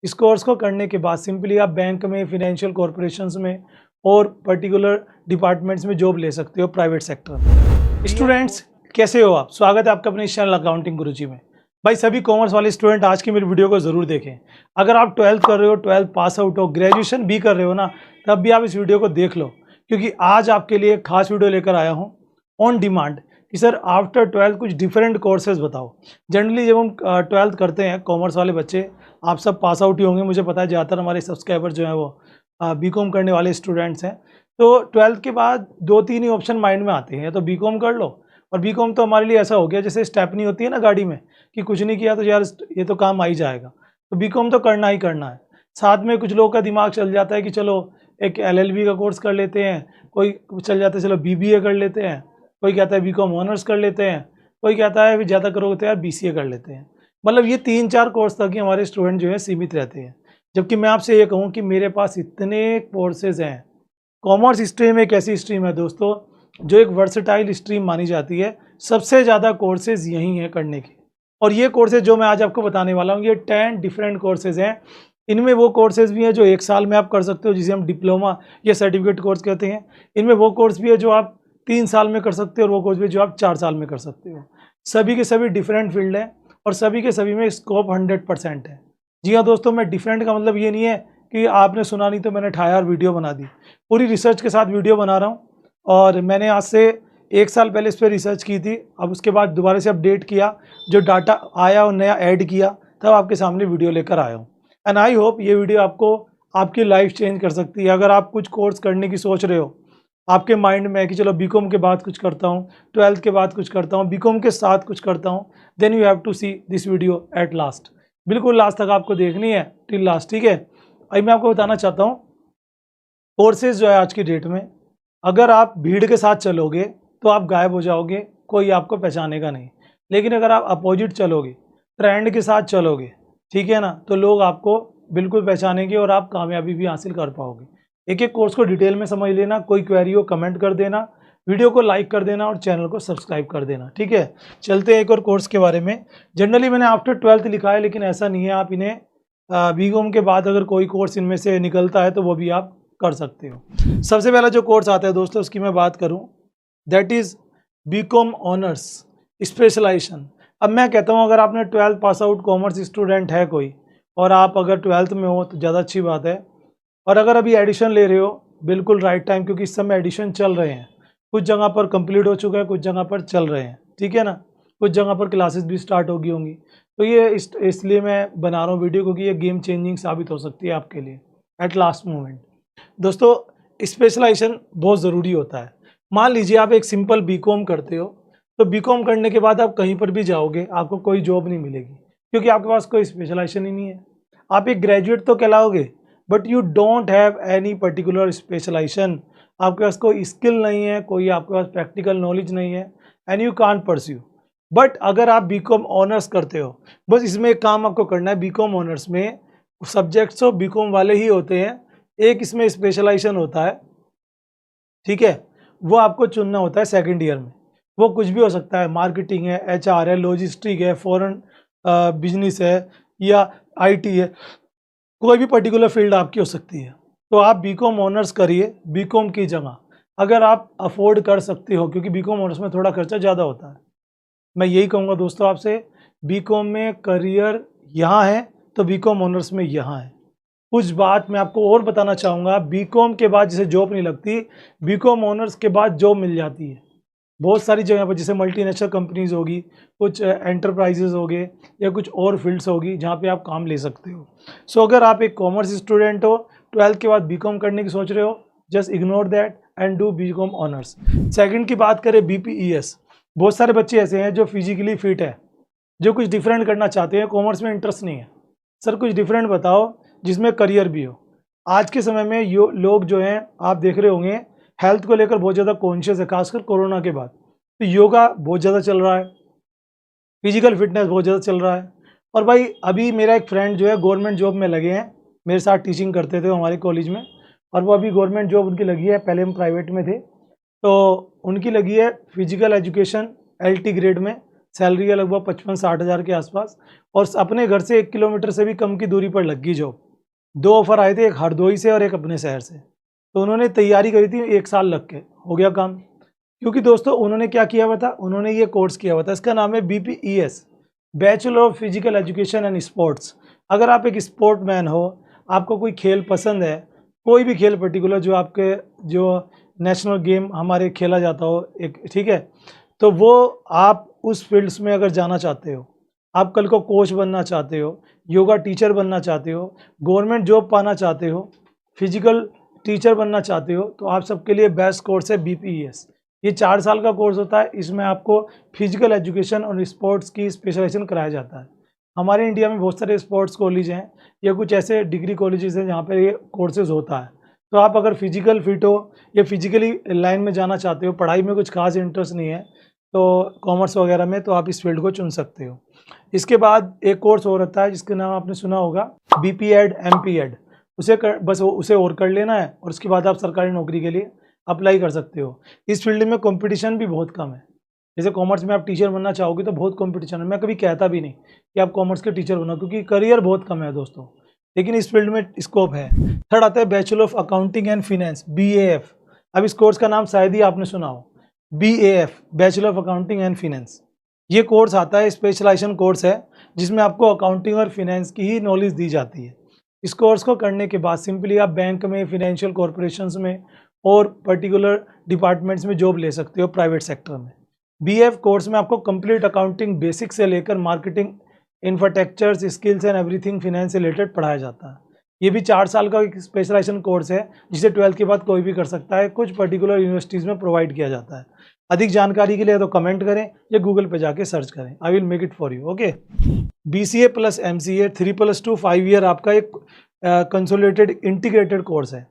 इस कोर्स को करने के बाद सिंपली आप बैंक में, फाइनेंशियल कॉरपोरेशंस में और पर्टिकुलर डिपार्टमेंट्स में जॉब ले सकते हो प्राइवेट सेक्टर में। स्टूडेंट्स कैसे हो आप? स्वागत है आपका अपने इस चैनल अकाउंटिंग गुरुजी में। भाई सभी कॉमर्स वाले स्टूडेंट आज की मेरी वीडियो को ज़रूर देखें। अगर आप 12th कर रहे हो, 12th पास आउट हो, ग्रेजुएशन भी कर रहे हो ना, तब भी आप इस वीडियो को देख लो, क्योंकि आज आपके लिए एक खास वीडियो लेकर आया हूँ ऑन डिमांड कि सर आफ्टर 12th कुछ डिफरेंट कोर्सेज बताओ। जनरली जब हम 12th करते हैं, कॉमर्स वाले बच्चे आप सब पास आउट ही होंगे, मुझे पता है ज़्यादातर हमारे सब्सक्राइबर जो हैं वो बीकॉम करने वाले स्टूडेंट्स हैं। तो 12th के बाद 2-3 ही ऑप्शन माइंड में आते हैं, या तो बीकॉम कर लो, और बीकॉम तो हमारे लिए ऐसा हो गया जैसे स्टेपनी होती है ना गाड़ी में, कि कुछ नहीं किया तो यार ये तो काम आ ही जाएगा, तो बीकॉम तो करना ही करना है। साथ में कुछ लोगों का दिमाग चल जाता है कि चलो एक LLB का कोर्स कर लेते हैं, कोई चल जाता है चलो BBA कर लेते हैं, कोई कहता है बीकॉम ऑनर्स कर लेते हैं, कोई कहता है ज़्यादा करोगे तो यार BCA कर लेते हैं। मतलब ये 3-4 कोर्स तक ही हमारे स्टूडेंट जो है सीमित रहते हैं। जबकि मैं आपसे ये कहूँ कि मेरे पास इतने कोर्सेज हैं। कॉमर्स स्ट्रीम एक ऐसी स्ट्रीम है दोस्तों जो एक वर्सेटाइल स्ट्रीम मानी जाती है। सबसे ज़्यादा कोर्सेज यही हैं करने के, और ये कोर्सेज जो मैं आज आपको बताने वाला हूँ ये 10 डिफरेंट कोर्सेज हैं। इनमें वो कोर्सेज भी हैं जो 1 साल में आप कर सकते हो, जिसे हम डिप्लोमा या सर्टिफिकेट कोर्स कहते हैं। इनमें वो कोर्स भी है जो आप 3 साल में कर सकते हो, और वो कोर्स भी जो आप 4 साल में कर सकते हो। सभी के सभी डिफरेंट फील्ड हैं और सभी के सभी में स्कोप 100% है। जी हाँ दोस्तों, मैं डिफरेंट का मतलब ये नहीं है कि आपने सुना नहीं तो मैंने ठाया और वीडियो बना दी। पूरी रिसर्च के साथ वीडियो बना रहा हूँ, और मैंने आज से 1 साल पहले इस पर रिसर्च की थी। अब उसके बाद दोबारा से अपडेट किया, जो डाटा आया और नया ऐड किया, तब आपके सामने वीडियो लेकर आया हूँ। एंड आई होप ये वीडियो आपको आपकी लाइफ चेंज कर सकती है। अगर आप कुछ कोर्स करने की सोच रहे हो, आपके माइंड में है कि चलो बीकॉम के बाद कुछ करता हूँ, 12th के बाद कुछ करता हूँ, बीकॉम के साथ कुछ करता हूँ, then you have to see this video at last. बिल्कुल लास्ट तक आपको देखनी है, टिल लास्ट, ठीक है। अभी मैं आपको बताना चाहता हूँ कोर्सेज जो है आज की डेट में, अगर आप भीड़ के साथ चलोगे तो आप गायब हो जाओगे, कोई आपको पहचानेगा नहीं। लेकिन अगर आप अपोजिट चलोगे, ट्रेंड के साथ चलोगे, ठीक है ना, तो लोग आपको बिल्कुल पहचानेंगे और आप कामयाबी भी हासिल कर पाओगे। एक एक कोर्स को डिटेल में समझ लेना, कोई क्वेरी हो कमेंट कर देना, वीडियो को लाइक कर देना और चैनल को सब्सक्राइब कर देना, ठीक है। चलते हैं एक और कोर्स के बारे में। जनरली मैंने आफ्टर 12th लिखा है, लेकिन ऐसा नहीं है। आप इन्हें बीकॉम के बाद अगर कोई कोर्स इनमें से निकलता है तो वो भी आप कर सकते हो। सबसे पहला जो कोर्स आता है दोस्तों, उसकी मैं बात करूं, that is BCom honours specialisation. अब मैं कहता हूं अगर आपने 12th pass out commerce student है कोई, और आप अगर 12th में हो तो ज़्यादा अच्छी बात है। और अगर अभी एडिशन ले रहे हो, बिल्कुल राइट टाइम, क्योंकि इस समय एडिशन चल रहे हैं। कुछ जगह पर कंप्लीट हो चुका है, कुछ जगह पर चल रहे हैं, ठीक है ना। कुछ जगह पर क्लासेस भी स्टार्ट होगी होंगी। तो ये इसलिए मैं बना रहा हूँ वीडियो, क्योंकि ये गेम चेंजिंग साबित हो सकती है आपके लिए एट लास्ट मोमेंट। दोस्तों स्पेशलाइजेशन बहुत ज़रूरी होता है। मान लीजिए आप एक सिंपल बीकॉम करते हो, तो बीकॉम करने के बाद आप कहीं पर भी जाओगे आपको कोई जॉब नहीं मिलेगी, क्योंकि आपके पास कोई स्पेशलाइजेशन ही नहीं है। आप एक ग्रेजुएट तो कहलाओगे, but you don't have any particular specialisation. आपके पास कोई स्किल नहीं है, कोई आपके पास प्रैक्टिकल नॉलेज नहीं है, and you can't pursue. But अगर आप बीकॉम ऑनर्स करते हो, बस इसमें एक काम आपको करना है। बीकॉम ऑनर्स में सब्जेक्ट्स तो बीकॉम वाले ही होते हैं, एक इसमें स्पेशलाइजेशन होता है, ठीक है। वो आपको चुनना होता है सेकंड ईयर में। वो कुछ भी हो सकता है, मार्केटिंग है, HR है, लॉजिस्टिक है, फॉरेन बिजनेस है, या IT है, कोई भी पर्टिकुलर फील्ड आपकी हो सकती है। तो आप बीकॉम ऑनर्स करिए बीकॉम की जगह, अगर आप अफोर्ड कर सकते हो, क्योंकि बीकॉम ऑनर्स में थोड़ा खर्चा ज़्यादा होता है। मैं यही कहूँगा दोस्तों आपसे, बीकॉम में करियर यहाँ है तो बीकॉम ऑनर्स में यहाँ है। कुछ बात मैं आपको और बताना चाहूँगा, बीकॉम के बाद जिसे जॉब नहीं लगती, बीकॉम ऑनर्स के बाद जॉब मिल जाती है बहुत सारी जगह पर, जैसे मल्टीनेशनल कंपनीज होगी, कुछ एंटरप्राइजेज हो गए, या कुछ और फील्ड्स होगी जहाँ पे आप काम ले सकते हो। सो अगर आप एक कॉमर्स स्टूडेंट हो, 12th के बाद बीकॉम करने की सोच रहे हो, just ignore that and do BCom honours. Second की बात करें, BPES। बहुत सारे बच्चे ऐसे हैं जो फिजिकली फिट है, जो कुछ डिफरेंट करना चाहते हैं, कॉमर्स में इंटरेस्ट नहीं है। सर कुछ डिफरेंट बताओ जिसमें करियर भी हो। आज के समय में लोग जो हैं, आप देख रहे होंगे, हेल्थ को लेकर बहुत ज़्यादा कॉन्शियस है, खासकर कोरोना के बाद। तो योगा बहुत ज़्यादा चल रहा है, फिजिकल फिटनेस बहुत ज़्यादा चल रहा है। और भाई अभी मेरा एक फ्रेंड जो है गवर्नमेंट जॉब में लगे हैं, मेरे साथ टीचिंग करते थे हमारे कॉलेज में, और वो अभी गवर्नमेंट जॉब उनकी लगी है। पहले हम प्राइवेट में थे, तो उनकी लगी है फिजिकल एजुकेशन LT ग्रेड में सैलरी है लगभग 55-60 हज़ार के आसपास, और अपने घर से 1 किलोमीटर से भी कम की दूरी पर लग गई जॉब। 2 ऑफर आए थे, एक हरदोई से और एक अपने शहर से। तो उन्होंने तैयारी करी थी, 1 साल लग के हो गया काम। क्योंकि दोस्तों उन्होंने क्या किया हुआ था, उन्होंने ये कोर्स किया हुआ था, इसका नाम है BPES, bachelor of physical education and sports. अगर आप एक स्पोर्ट मैन हो, आपको कोई खेल पसंद है, कोई भी खेल पर्टिकुलर जो आपके जो नेशनल गेम हमारे खेला जाता हो एक, ठीक है, तो वो आप उस फील्ड्स में अगर जाना चाहते हो, आप कल को कोच बनना चाहते हो, योगा टीचर बनना चाहते हो, गवर्नमेंट जॉब पाना चाहते हो, फिजिकल टीचर बनना चाहते हो, तो आप सबके लिए बेस्ट कोर्स है BPES। ये 4 साल का कोर्स होता है, इसमें आपको फिजिकल एजुकेशन और स्पोर्ट्स की स्पेशलाइजेशन कराया जाता है। हमारे इंडिया में बहुत सारे स्पोर्ट्स कॉलेज हैं या कुछ ऐसे डिग्री कॉलेजेस हैं जहाँ पर ये कोर्सेज होता है। तो आप अगर फिजिकल फिट हो या फिजिकली लाइन में जाना चाहते हो, पढ़ाई में कुछ खास इंटरेस्ट नहीं है तो कॉमर्स वगैरह में, तो आप इस फील्ड को चुन सकते हो। इसके बाद एक कोर्स और रहता है जिसका नाम आपने सुना होगा BPEd MPEd। उसे और कर लेना है और उसके बाद आप सरकारी नौकरी के लिए अप्लाई कर सकते हो। इस फील्ड में कंपटीशन भी बहुत कम है। जैसे कॉमर्स में आप टीचर बनना चाहोगे तो बहुत कंपटीशन है। मैं कभी कहता भी नहीं कि आप कॉमर्स के टीचर बनो, क्योंकि करियर बहुत कम है दोस्तों, लेकिन इस फील्ड में स्कोप है। थर्ड आता है bachelor of accounting and finance, BAF। अब इस कोर्स का नाम शायद ही आपने सुना हो, BAF, bachelor of accounting and finance. ये कोर्स आता है, स्पेशलाइजेशन कोर्स है, जिसमें आपको अकाउंटिंग और फिनेंस की ही नॉलेज दी जाती है। इस कोर्स को करने के बाद सिंपली आप बैंक में, फिनेंशियल कॉरपोरेशंस में और पर्टिकुलर डिपार्टमेंट्स में जॉब ले सकते हो प्राइवेट सेक्टर में। BAF कोर्स में आपको कंप्लीट अकाउंटिंग बेसिक से लेकर marketing, infrastructures, skills and everything finance से रिलेटेड पढ़ाया जाता है। ये भी 4 साल का एक स्पेशलाइजेशन कोर्स है, जिसे 12th के बाद कोई भी कर सकता है। कुछ पर्टिकुलर यूनिवर्सिटीज़ में प्रोवाइड किया जाता है। अधिक जानकारी के लिए तो कमेंट करें या गूगल पे जाके सर्च करें, I will make it for you. Okay, BCA plus MCA 3+2 5 year आपका एक कंसोलिडेटेड इंटीग्रेटेड कोर्स है।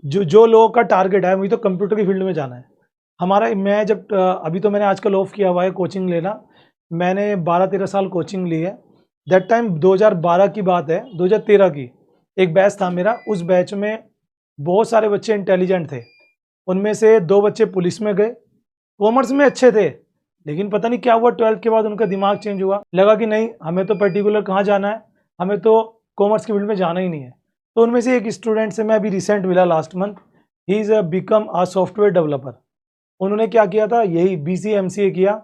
जो लोगों का टारगेट है मुझे तो कंप्यूटर की फील्ड में जाना है। मैं जब अभी तो मैंने आजकल ऑफ किया हुआ है कोचिंग लेना, मैंने 12-13 साल कोचिंग ली है। दैट टाइम 2012 की बात है, 2013 की एक बैच था मेरा। उस बैच में बहुत सारे बच्चे इंटेलिजेंट थे, उनमें से 2 बच्चे पुलिस में गए, कॉमर्स में अच्छे थे, लेकिन पता नहीं क्या हुआ, 12th के बाद उनका दिमाग चेंज हुआ, लगा कि नहीं हमें तो पर्टिकुलर कहाँ जाना है, हमें तो कॉमर्स की फील्ड में जाना ही नहीं है। तो उनमें से एक स्टूडेंट से मैं अभी रिसेंट मिला last month, he is become a software developer. उन्होंने क्या किया था, यही BCA MCA किया,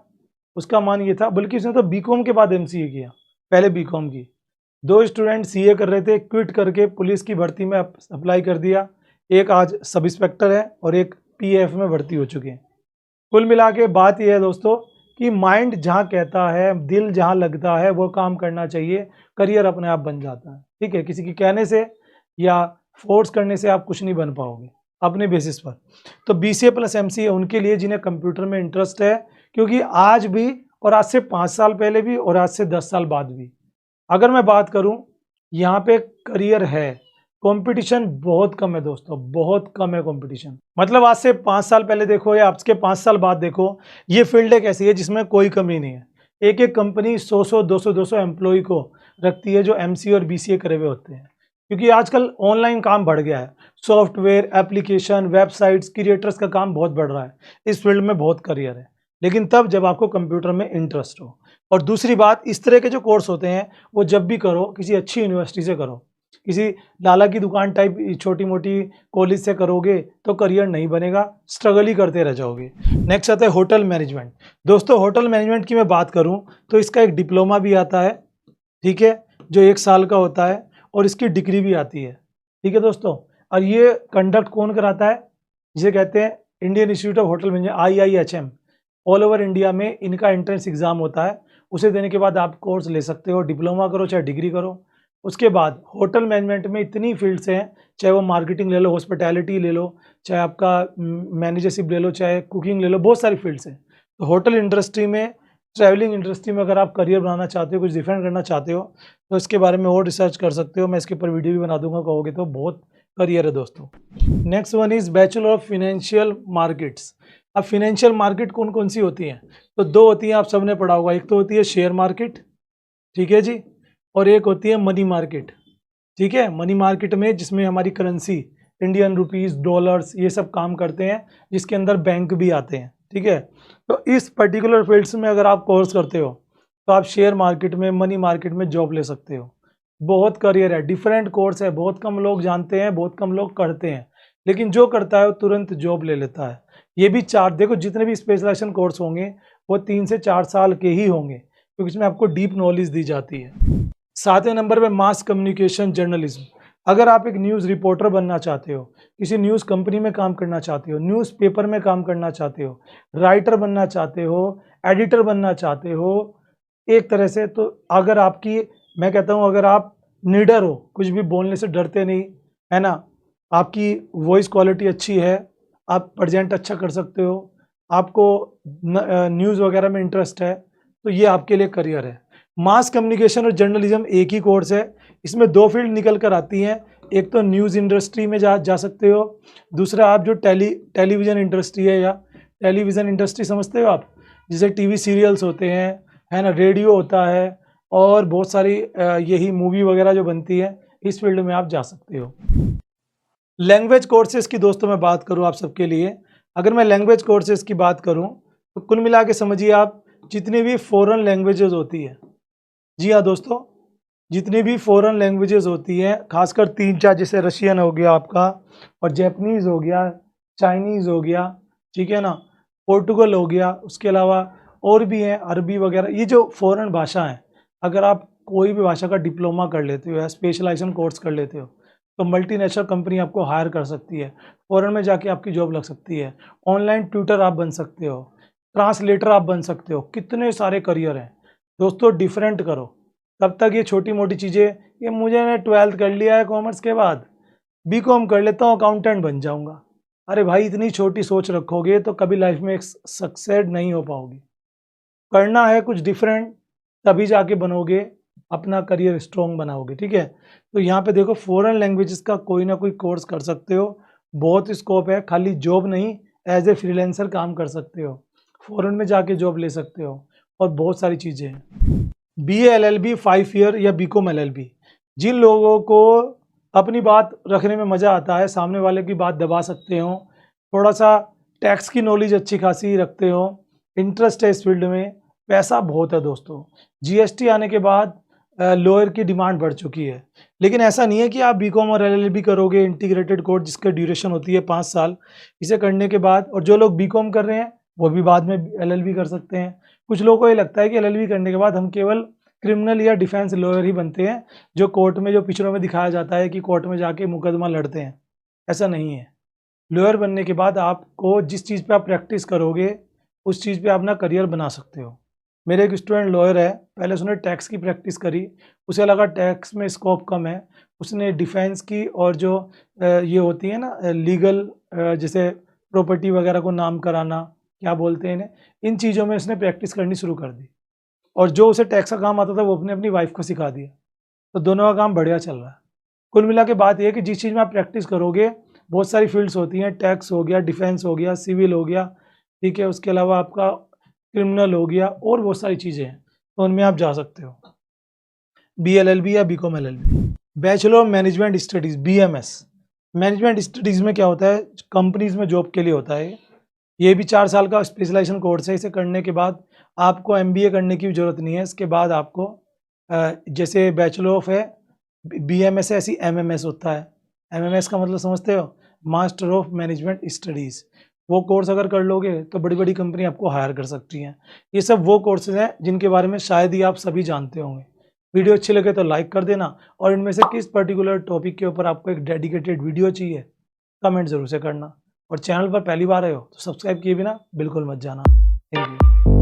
उसका मान ये था, बल्कि उसने तो BCom के बाद MCA किया, पहले BCom की। 2 स्टूडेंट CA कर रहे थे, क्विट करके पुलिस की भर्ती में अप्लाई कर दिया। एक आज सब इंस्पेक्टर है और एक PF में भर्ती हो चुके हैं। कुल मिला के बात यह है दोस्तों कि माइंड जहाँ कहता है, दिल जहाँ लगता है, वो काम करना चाहिए, करियर अपने आप बन जाता है। ठीक है, किसी के कहने से या फोर्स करने से आप कुछ नहीं बन पाओगे अपने बेसिस पर। तो BCA प्लस MCA उनके लिए जिन्हें कंप्यूटर में इंटरेस्ट है, क्योंकि आज भी और आज से 5 साल पहले भी और आज से 10 साल बाद भी अगर मैं बात करूं, यहाँ पे करियर है, कंपटीशन बहुत कम है दोस्तों, बहुत कम है कंपटीशन। मतलब आज से 5 साल पहले देखो या आज के 5 साल बाद देखो, ये फील्ड एक ऐसी है जिसमें कोई कमी नहीं है। एक एक कंपनी 100 200 एम्प्लॉय को रखती है जो MCA और BCA करे हुए होते हैं, क्योंकि आजकल ऑनलाइन काम बढ़ गया है। सॉफ्टवेयर, एप्लीकेशन, वेबसाइट्स, क्रिएटर्स का काम बहुत बढ़ रहा है। इस फील्ड में बहुत करियर है, लेकिन तब जब आपको कंप्यूटर में इंटरेस्ट हो। और दूसरी बात, इस तरह के जो कोर्स होते हैं वो जब भी करो किसी अच्छी यूनिवर्सिटी से करो, किसी लाला की दुकान टाइप छोटी मोटी कॉलेज से करोगे तो करियर नहीं बनेगा, स्ट्रगल ही करते रह जाओगे। नेक्स्ट आता है होटल मैनेजमेंट। दोस्तों होटल मैनेजमेंट की मैं बात करूं तो इसका एक डिप्लोमा भी आता है, ठीक है, जो 1 साल का होता है, और इसकी डिग्री भी आती है। ठीक है दोस्तों, और ये कंडक्ट कौन कराता है, जिसे कहते हैं Indian institute of hotel management, IIHM। All over India में इनका एंट्रेंस एग्जाम होता है, उसे देने के बाद आप कोर्स ले सकते हो, डिप्लोमा करो चाहे डिग्री करो। उसके बाद होटल मैनेजमेंट में इतनी फील्ड्स हैं, चाहे वो मार्केटिंग ले लो, हॉस्पिटैलिटी ले लो, चाहे आपका मैनेजरशिप ले लो, चाहे कुकिंग ले लो, बहुत सारी फील्ड्स हैं। तो होटल इंडस्ट्री में, ट्रैवलिंग इंडस्ट्री में अगर आप करियर बनाना चाहते हो, कुछ डिफरेंट करना चाहते हो, तो इसके बारे में और रिसर्च कर सकते हो। मैं इसके ऊपर वीडियो भी बना दूंगा, कहोगे तो बहुत करियर है दोस्तों। Next one is bachelor of financial markets. अब फिनेंशियल मार्केट कौन कौन सी होती हैं, तो 2 होती हैं, आप सबने पढ़ा होगा। एक तो होती है शेयर मार्केट, ठीक है जी, और एक होती है मनी मार्केट। ठीक है, मनी मार्केट में जिसमें हमारी करेंसी इंडियन रुपीज़, डॉलर्स, ये सब काम करते हैं, जिसके अंदर बैंक भी आते हैं। ठीक है, तो इस पर्टिकुलर फील्ड्स में अगर आप कोर्स करते हो तो आप शेयर मार्केट में, मनी मार्केट में जॉब ले सकते हो। बहुत करियर है, डिफरेंट कोर्स है, बहुत कम लोग जानते हैं, बहुत कम लोग करते हैं, लेकिन जो करता है वो तुरंत जॉब ले लेता है। ये भी देखो जितने भी स्पेशलाइजेशन कोर्स होंगे वो 3 से 4 साल के ही होंगे, क्योंकि इसमें आपको डीप नॉलेज दी जाती है। 7वें नंबर पे मास कम्युनिकेशन जर्नलिज्म। अगर आप एक न्यूज़ रिपोर्टर बनना चाहते हो, किसी न्यूज़ कंपनी में काम करना चाहते हो, न्यूज़ पेपर में काम करना चाहते हो, राइटर बनना चाहते हो, एडिटर बनना चाहते हो, एक तरह से, तो अगर आपकी, मैं कहता हूँ अगर आप निडर हो, कुछ भी बोलने से डरते नहीं, है ना, आपकी वॉइस क्वालिटी अच्छी है, आप प्रेजेंट अच्छा कर सकते हो, आपको न्यूज़ वगैरह में इंटरेस्ट है, तो ये आपके लिए करियर है। मास कम्युनिकेशन और जर्नलिज्म एक ही कोर्स है, इसमें 2 फील्ड निकल कर आती हैं। एक तो न्यूज़ इंडस्ट्री में जा सकते हो, दूसरा आप जो टेलीविज़न इंडस्ट्री है, या टेलीविज़न इंडस्ट्री समझते हो आप, जैसे टीवी सीरियल्स होते हैं, है ना, रेडियो होता है, और बहुत सारी यही मूवी वगैरह जो बनती है, इस फील्ड में आप जा सकते हो। लैंग्वेज कोर्सेज़ की दोस्तों मैं बात करूँ आप सबके लिए, अगर मैं लैंग्वेज कोर्सेज़ की बात करूँ तो कुल मिला के समझिए आप, जितनी भी फॉरेन लैंग्वेजेस होती है, जी हाँ दोस्तों, जितनी भी फॉरेन लैंग्वेजेस होती हैं, खासकर 3-4, जैसे रशियन हो गया आपका, और जैपनीज़ हो गया, चाइनीज़ हो गया, ठीक है ना, पोर्टुगल हो गया, उसके अलावा और भी हैं, अरबी वगैरह, ये जो फॉरेन भाषा हैं, अगर आप कोई भी भाषा का डिप्लोमा कर लेते हो या स्पेशलाइजेशन कोर्स कर लेते हो, तो मल्टीनेशनल कंपनी आपको हायर कर सकती है, फॉरेन में जाके आपकी जॉब लग सकती है, ऑनलाइन ट्यूटर आप बन सकते हो, ट्रांसलेटर आप बन सकते हो, कितने सारे करियर हैं दोस्तों। डिफरेंट करो, तब तक ये छोटी मोटी चीज़ें, ये मुझे ने 12th कर लिया है कॉमर्स के बाद, बीकॉम कर लेता हूँ, अकाउंटेंट बन जाऊँगा, अरे भाई इतनी छोटी सोच रखोगे तो कभी लाइफ में एक सक्सेस नहीं हो पाओगे। करना है कुछ डिफरेंट, तभी जाके बनोगे, अपना करियर स्ट्रॉन्ग बनाओगे, ठीक है। तो यहाँ पे देखो, फॉरेन लैंग्वेजेस का कोई ना कोई कोर्स कर सकते हो, बहुत स्कोप है, खाली जॉब नहीं, एज ए फ्रीलांसर काम कर सकते हो, फॉरेन में जाके जॉब ले सकते हो, और बहुत सारी चीज़ें हैं। BA LLB 5 ईयर या बीकॉम LLB, जिन लोगों को अपनी बात रखने में मज़ा आता है, सामने वाले की बात दबा सकते हो, थोड़ा सा टैक्स की नॉलेज अच्छी खासी रखते हो, इंटरेस्ट है इस फील्ड में, पैसा बहुत है दोस्तों। GST आने के बाद लॉयर की डिमांड बढ़ चुकी है, लेकिन ऐसा नहीं है कि आप बीकॉम और LLB करोगे, इंटीग्रेटेड कोर्स जिसका ड्यूरेशन होती है 5 साल, इसे करने के बाद, और जो लोग बीकॉम कर रहे हैं वो भी बाद में LLB कर सकते हैं। कुछ लोगों को ये लगता है कि LLB करने के बाद हम केवल क्रिमिनल या डिफेंस लॉयर ही बनते हैं, जो कोर्ट में, जो पिक्चरों में दिखाया जाता है कि कोर्ट में जाके मुकदमा लड़ते हैं, ऐसा नहीं है। लॉयर बनने के बाद आपको जिस चीज़ पे आप प्रैक्टिस करोगे, उस चीज़ पे आप अपना करियर बना सकते हो। मेरे एक स्टूडेंट लॉयर है, पहले उसने टैक्स की प्रैक्टिस करी, उसे लगा टैक्स में स्कोप कम है, उसने डिफेंस की, और जो ये होती है ना लीगल, जैसे प्रॉपर्टी वगैरह को नाम कराना, क्या बोलते हैं इन्हें, इन चीज़ों में उसने प्रैक्टिस करनी शुरू कर दी, और जो उसे टैक्स का काम आता था वो अपनी वाइफ को सिखा दिया, तो दोनों का काम बढ़िया चल रहा है। कुल मिला के बात यह है कि जिस चीज़ में आप प्रैक्टिस करोगे, बहुत सारी फील्ड्स होती हैं, टैक्स हो गया, डिफेंस हो गया, सिविल हो गया, ठीक है, उसके अलावा आपका क्रिमिनल हो गया, और बहुत सारी चीज़ें हैं, तो उनमें आप जा सकते हो। BLLB या BCom LLB। Bachelor of management studies, BMS। Management studies में क्या होता है, कंपनीज़ में जॉब के लिए होता है, ये भी 4 साल का स्पेशलाइजेशन कोर्स है। इसे करने के बाद आपको MBA करने की भी ज़रूरत नहीं है, इसके बाद आपको जैसे बैचलर ऑफ है, BMS है, ऐसी MMS होता है। MMS का मतलब समझते हो, मास्टर ऑफ मैनेजमेंट स्टडीज़। वो कोर्स अगर कर लोगे तो बड़ी बड़ी कंपनी आपको हायर कर सकती हैं। ये सब वो कोर्सेज हैं जिनके बारे में शायद ही आप सभी जानते होंगे। वीडियो अच्छी लगे तो लाइक कर देना, और इनमें से किस पर्टिकुलर टॉपिक के ऊपर आपको एक डेडिकेटेड वीडियो चाहिए, कमेंट ज़रूर से करना, और चैनल पर पहली बार आए हो तो सब्सक्राइब किए बिना बिल्कुल मत जाना। Thank you.